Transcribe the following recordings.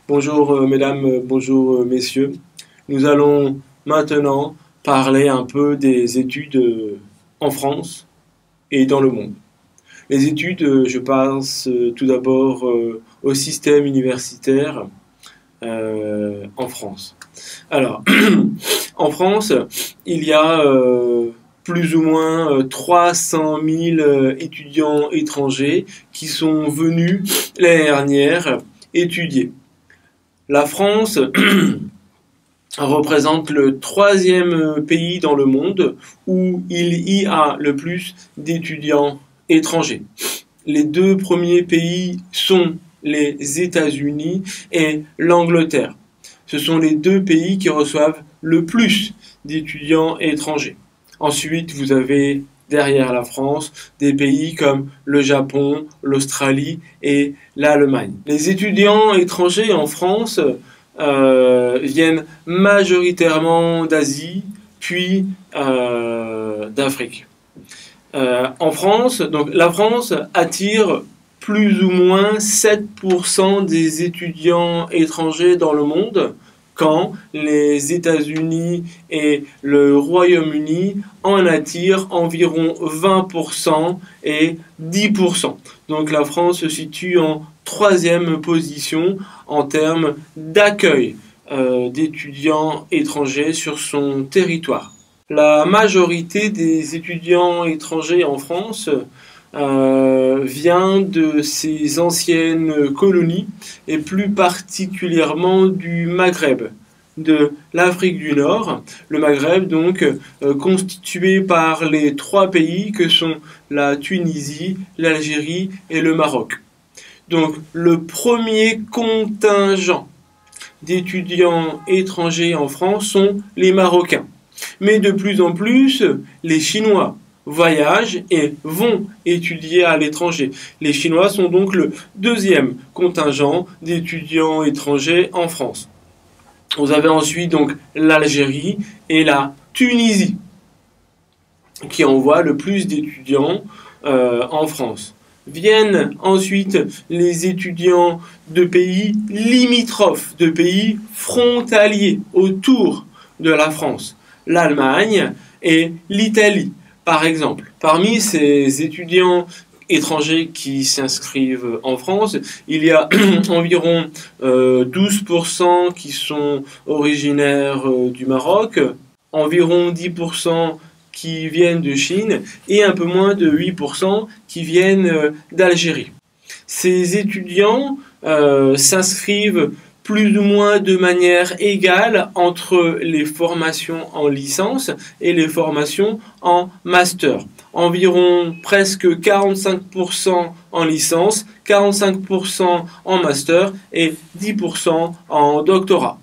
Bonjour mesdames, bonjour messieurs. Nous allons maintenant parler un peu des études en France et dans le monde. Les études, je pense tout d'abord au système universitaire en France. Alors, en France, il y a plus ou moins 300 000 étudiants étrangers qui sont venus l'année dernière étudier. La France représente le troisième pays dans le monde où il y a le plus d'étudiants étrangers. Les deux premiers pays sont les États-Unis et l'Angleterre. Ce sont les deux pays qui reçoivent le plus d'étudiants étrangers. Ensuite, vous avez derrière la France des pays comme le Japon, l'Australie et l'Allemagne. Les étudiants étrangers en France viennent majoritairement d'Asie, puis d'Afrique. En France, donc la France attire plus ou moins 7% des étudiants étrangers dans le monde, quand les États-Unis et le Royaume-Uni en attirent environ 20% et 10%. Donc la France se situe en troisième position en termes d'accueil d'étudiants étrangers sur son territoire. La majorité des étudiants étrangers en France vient de ces anciennes colonies et plus particulièrement du Maghreb, de l'Afrique du Nord. Le Maghreb donc constitué par les trois pays que sont la Tunisie, l'Algérie et le Maroc. Donc le premier contingent d'étudiants étrangers en France sont les Marocains. Mais de plus en plus, les Chinois voyagent et vont étudier à l'étranger. Les Chinois sont donc le deuxième contingent d'étudiants étrangers en France. Vous avez ensuite donc l'Algérie et la Tunisie qui envoient le plus d'étudiants en France. Viennent ensuite les étudiants de pays limitrophes, de pays frontaliers autour de la France, l'Allemagne et l'Italie. Par exemple, parmi ces étudiants étrangers qui s'inscrivent en France, il y a environ 12% qui sont originaires du Maroc, environ 10% qui viennent de Chine et un peu moins de 8% qui viennent d'Algérie. Ces étudiants s'inscrivent plus ou moins de manière égale entre les formations en licence et les formations en master. Environ presque 45% en licence, 45% en master et 10% en doctorat.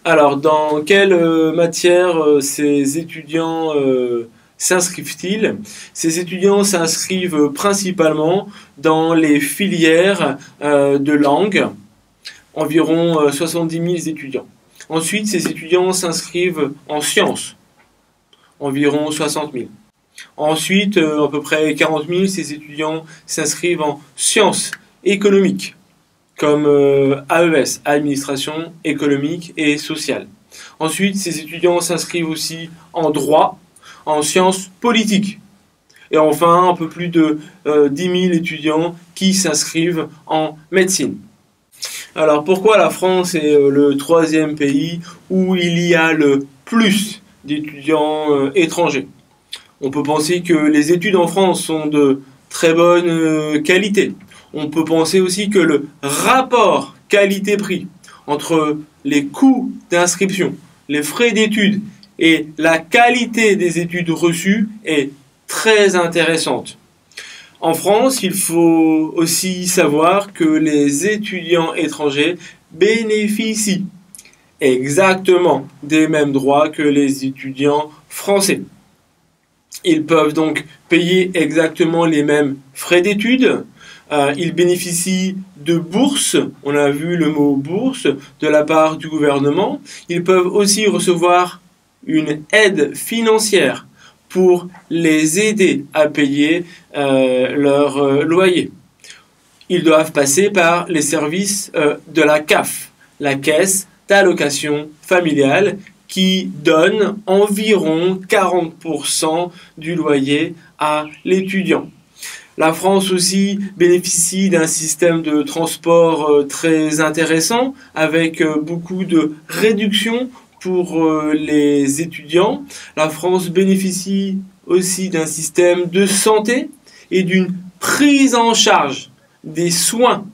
Alors, dans quelle matière ces étudiants s'inscrivent-ils? Ces étudiants s'inscrivent principalement dans les filières de langue, environ 70 000 étudiants. Ensuite, ces étudiants s'inscrivent en sciences, environ 60 000. Ensuite, à peu près 40 000, ces étudiants s'inscrivent en sciences économiques, comme AES, Administration économique et sociale. Ensuite, ces étudiants s'inscrivent aussi en droit, en sciences politiques. Et enfin, un peu plus de 10 000 étudiants qui s'inscrivent en médecine. Alors pourquoi la France est le troisième pays où il y a le plus d'étudiants étrangers? On peut penser que les études en France sont de très bonne qualité. On peut penser aussi que le rapport qualité-prix entre les coûts d'inscription, les frais d'études et la qualité des études reçues est très intéressante. En France, il faut aussi savoir que les étudiants étrangers bénéficient exactement des mêmes droits que les étudiants français. Ils peuvent donc payer exactement les mêmes frais d'études. Ils bénéficient de bourses, on a vu le mot bourse, de la part du gouvernement. Ils peuvent aussi recevoir une aide financière pour les aider à payer leur loyer. Ils doivent passer par les services de la CAF, la caisse d'allocation familiale qui donne environ 40% du loyer à l'étudiant. La France aussi bénéficie d'un système de transport très intéressant avec beaucoup de réductions pour les étudiants. La France bénéficie aussi d'un système de santé et d'une prise en charge des soins,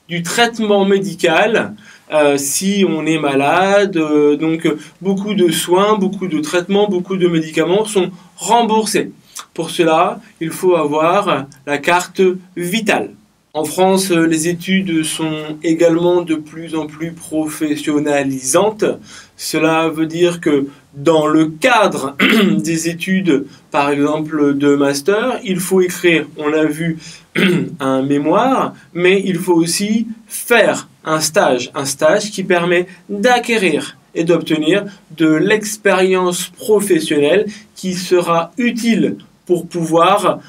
du traitement médical si on est malade. Donc beaucoup de soins, beaucoup de traitements, beaucoup de médicaments sont remboursés. Pour cela, il faut avoir la carte vitale. En France, les études sont également de plus en plus professionnalisantes. Cela veut dire que dans le cadre des études, par exemple de master, il faut écrire, on l'a vu, un mémoire, mais il faut aussi faire un stage qui permet d'acquérir et d'obtenir de l'expérience professionnelle qui sera utile pour pouvoir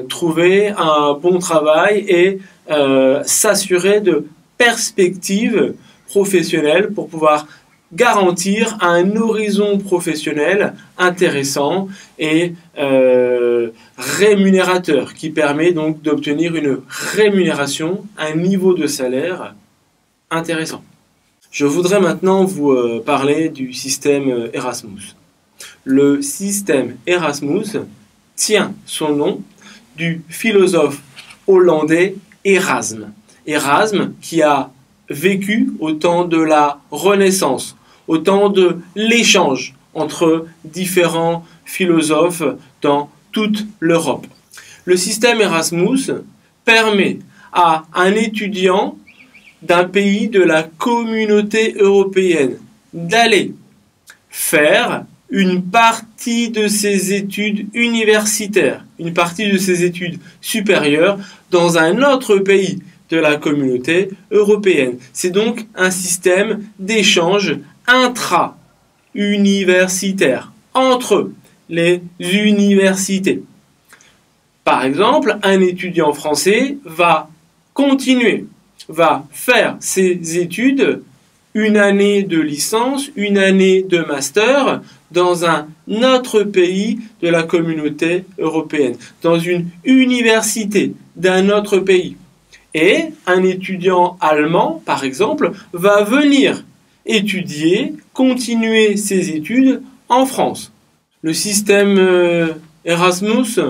trouver un bon travail et s'assurer de perspectives professionnelles pour pouvoir garantir un horizon professionnel intéressant et rémunérateur qui permet donc d'obtenir une rémunération, un niveau de salaire intéressant. Je voudrais maintenant vous parler du système Erasmus. Le système Erasmus tient son nom du philosophe hollandais Erasme. Erasme qui a vécu au temps de la Renaissance, au temps de l'échange entre différents philosophes dans toute l'Europe. Le système Erasmus permet à un étudiant d'un pays de la communauté européenne d'aller faire une partie de ses études universitaires, une partie de ses études supérieures dans un autre pays de la communauté européenne. C'est donc un système d'échange intra-universitaire entre les universités. Par exemple, un étudiant français va faire ses études, une année de licence, une année de master, dans un autre pays de la communauté européenne, dans une université d'un autre pays. Et un étudiant allemand, par exemple, va venir continuer ses études en France. Le système Erasmus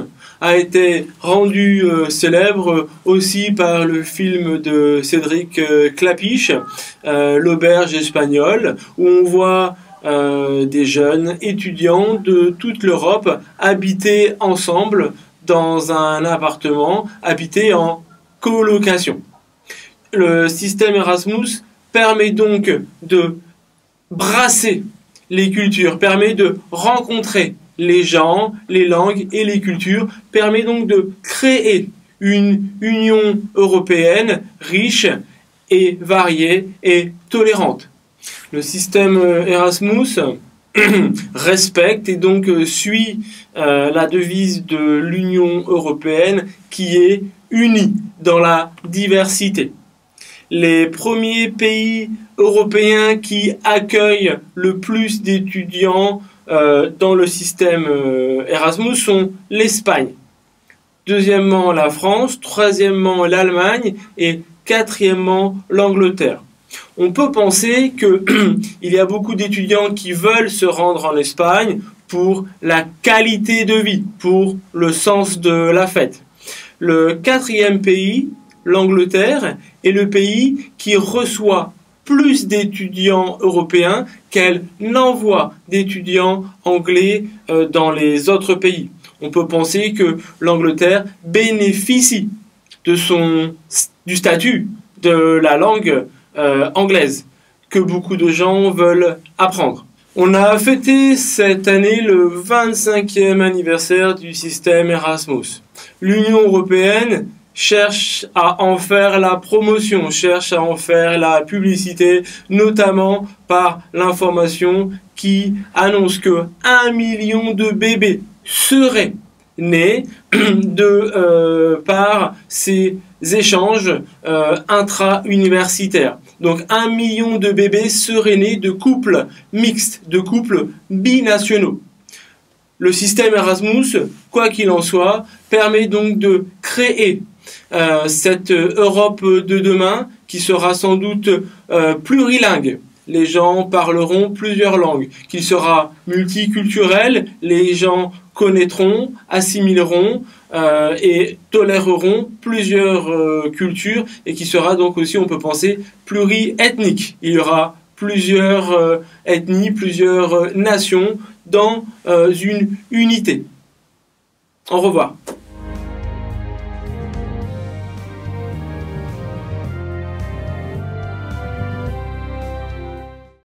a été rendu célèbre aussi par le film de Cédric Klapisch, L'auberge espagnole, où on voit des jeunes étudiants de toute l'Europe habiter ensemble dans un appartement, habiter en colocation. Le système Erasmus permet donc de brasser les cultures, permet de rencontrer les gens, les langues et les cultures, permet donc de créer une Union européenne riche et variée et tolérante. Le système Erasmus respecte et donc suit la devise de l'Union européenne qui est unie dans la diversité. Les premiers pays européens qui accueillent le plus d'étudiants dans le système Erasmus sont l'Espagne, deuxièmement la France, troisièmement l'Allemagne et quatrièmement l'Angleterre. On peut penser qu'il y a beaucoup d'étudiants qui veulent se rendre en Espagne pour la qualité de vie, pour le sens de la fête. Le quatrième pays, l'Angleterre, est le pays qui reçoit plus d'étudiants européens qu'elle n'envoie d'étudiants anglais dans les autres pays. On peut penser que l'Angleterre bénéficie du statut de la langue anglaise que beaucoup de gens veulent apprendre. On a fêté cette année le 25e anniversaire du système Erasmus. L'Union européenne cherche à en faire la promotion, cherche à en faire la publicité, notamment par l'information qui annonce que 1 million de bébés seraient nés par ces échanges intra-universitaires. Donc 1 million de bébés seraient nés de couples mixtes, de couples binationaux. Le système Erasmus, quoi qu'il en soit, permet donc de créer cette Europe de demain qui sera sans doute plurilingue. Les gens parleront plusieurs langues, qu'il sera multiculturel, les gens connaîtront, assimileront et toléreront plusieurs cultures et qui sera donc aussi, on peut penser, pluriethnique. Il y aura plusieurs ethnies, plusieurs nations dans une unité. Au revoir.